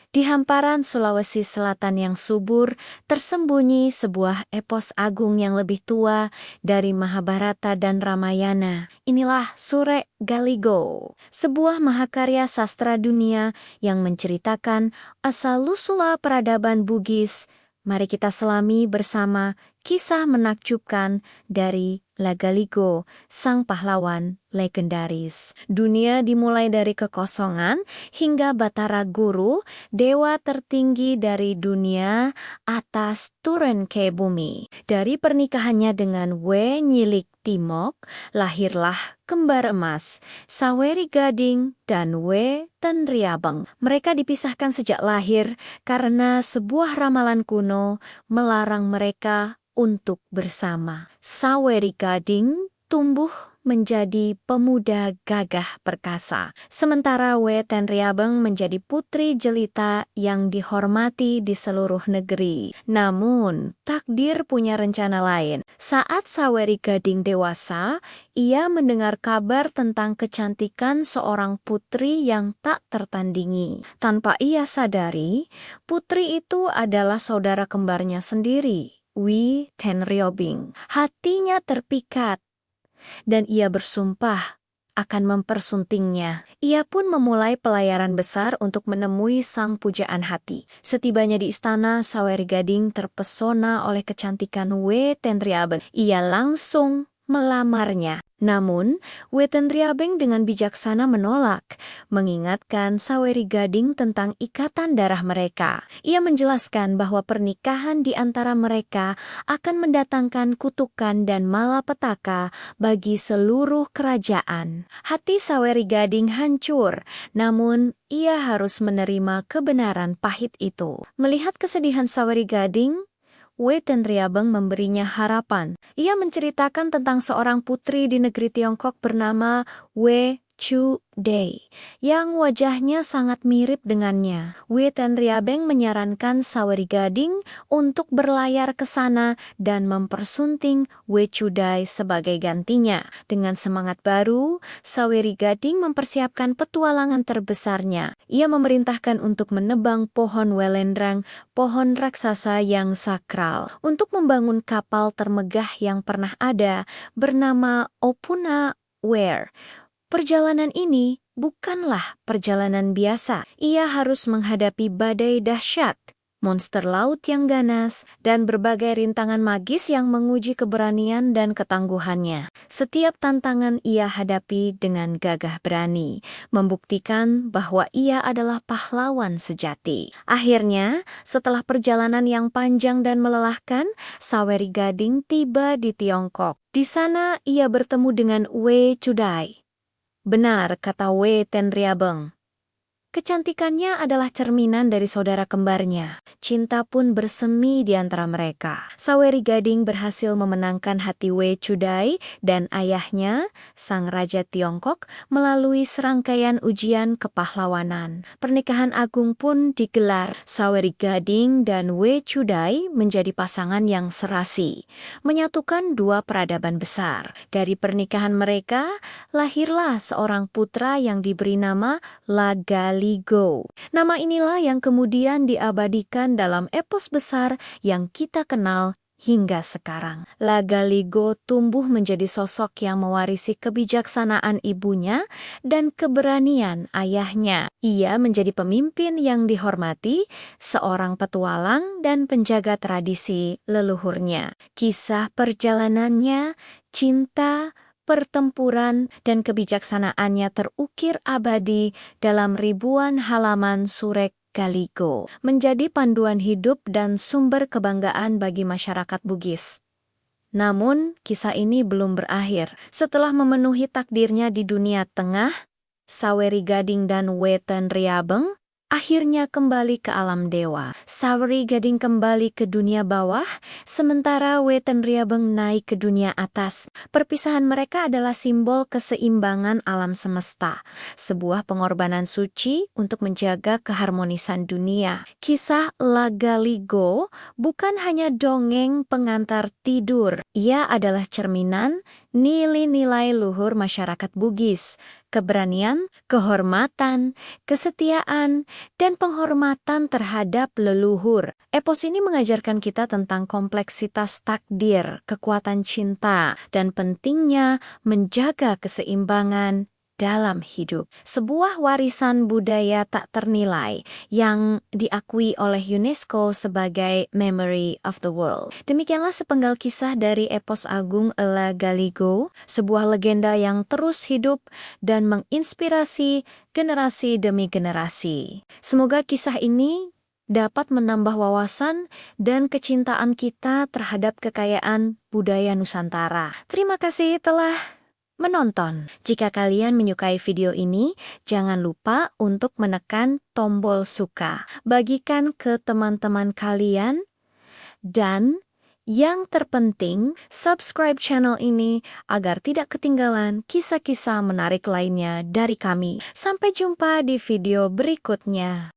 Di hamparan Sulawesi Selatan yang subur, tersembunyi sebuah epos agung yang lebih tua dari Mahabharata dan Ramayana. Inilah Surek Galigo, sebuah mahakarya sastra dunia yang menceritakan asal-usul peradaban Bugis. Mari kita selami bersama kisah menakjubkan dari Lagaligo, sang pahlawan legendaris. Dunia dimulai dari kekosongan hingga Batara Guru, dewa tertinggi dari dunia atas, turun ke bumi. Dari pernikahannya dengan We Nyilik Timok, lahirlah kembar emas, Saweri Gading dan We Tenriabeng. Mereka dipisahkan sejak lahir karena sebuah ramalan kuno melarang mereka untuk bersama. Saweri Gading tumbuh menjadi pemuda gagah perkasa, sementara We Tenriabeng menjadi putri jelita yang dihormati di seluruh negeri. Namun, takdir punya rencana lain. Saat Saweri Gading dewasa, ia mendengar kabar tentang kecantikan seorang putri yang tak tertandingi. Tanpa ia sadari, putri itu adalah saudara kembarnya sendiri, We Tenriabeng. Hatinya terpikat dan ia bersumpah akan mempersuntingnya. Ia pun memulai pelayaran besar untuk menemui sang pujaan hati. Setibanya di istana, Saweri Gading terpesona oleh kecantikan We Tenriabeng. Ia langsung melamarnya. Namun, We Tenriabeng dengan bijaksana menolak, mengingatkan Saweri Gading tentang ikatan darah mereka. Ia menjelaskan bahwa pernikahan di antara mereka akan mendatangkan kutukan dan malapetaka bagi seluruh kerajaan. Hati Saweri Gading hancur, namun ia harus menerima kebenaran pahit itu. Melihat kesedihan Saweri Gading, We Tenriabeng memberinya harapan. Ia menceritakan tentang seorang putri di negeri Tiongkok bernama We Chudai, yang wajahnya sangat mirip dengannya. We Tenriabeng menyarankan Saweri Gading untuk berlayar ke sana dan mempersunting We Chudai sebagai gantinya. Dengan semangat baru, Saweri Gading mempersiapkan petualangan terbesarnya. Ia memerintahkan untuk menebang pohon Welendrang, pohon raksasa yang sakral, untuk membangun kapal termegah yang pernah ada bernama Opuna Ware. Perjalanan ini bukanlah perjalanan biasa. Ia harus menghadapi badai dahsyat, monster laut yang ganas, dan berbagai rintangan magis yang menguji keberanian dan ketangguhannya. Setiap tantangan ia hadapi dengan gagah berani, membuktikan bahwa ia adalah pahlawan sejati. Akhirnya, setelah perjalanan yang panjang dan melelahkan, Saweri Gading tiba di Tiongkok. Di sana ia bertemu dengan We Chudai. Benar, kata We Tenriabeng. Kecantikannya adalah cerminan dari saudara kembarnya. Cinta pun bersemi di antara mereka. Saweri Gading berhasil memenangkan hati We Chudai dan ayahnya, sang raja Tiongkok, melalui serangkaian ujian kepahlawanan. Pernikahan agung pun digelar. Saweri Gading dan We Chudai menjadi pasangan yang serasi, menyatukan dua peradaban besar. Dari pernikahan mereka, lahirlah seorang putra yang diberi nama Lagaligo. Nama inilah yang kemudian diabadikan dalam epos besar yang kita kenal hingga sekarang. Lagaligo tumbuh menjadi sosok yang mewarisi kebijaksanaan ibunya dan keberanian ayahnya. Ia menjadi pemimpin yang dihormati, seorang petualang dan penjaga tradisi leluhurnya. Kisah perjalanannya, cinta, pertempuran, dan kebijaksanaannya terukir abadi dalam ribuan halaman Surek Galigo, menjadi panduan hidup dan sumber kebanggaan bagi masyarakat Bugis. Namun, kisah ini belum berakhir. Setelah memenuhi takdirnya di dunia tengah, Saweri Gading dan We Tenriabeng akhirnya kembali ke alam dewa. Saweri Gading kembali ke dunia bawah, sementara We Tenriabeng naik ke dunia atas. Perpisahan mereka adalah simbol keseimbangan alam semesta, sebuah pengorbanan suci untuk menjaga keharmonisan dunia. Kisah Lagaligo bukan hanya dongeng pengantar tidur. Ia adalah cerminan nilai-nilai luhur masyarakat Bugis, keberanian, kehormatan, kesetiaan, dan penghormatan terhadap leluhur. Epos ini mengajarkan kita tentang kompleksitas takdir, kekuatan cinta, dan pentingnya menjaga keseimbangan dalam hidup. Sebuah warisan budaya tak ternilai yang diakui oleh UNESCO sebagai Memory of the World. Demikianlah sepenggal kisah dari epos agung La Galigo, sebuah legenda yang terus hidup dan menginspirasi generasi demi generasi. Semoga kisah ini dapat menambah wawasan dan kecintaan kita terhadap kekayaan budaya Nusantara. Terima kasih telah menonton. Jika kalian menyukai video ini, jangan lupa untuk menekan tombol suka. Bagikan ke teman-teman kalian. Dan yang terpenting, subscribe channel ini agar tidak ketinggalan kisah-kisah menarik lainnya dari kami. Sampai jumpa di video berikutnya.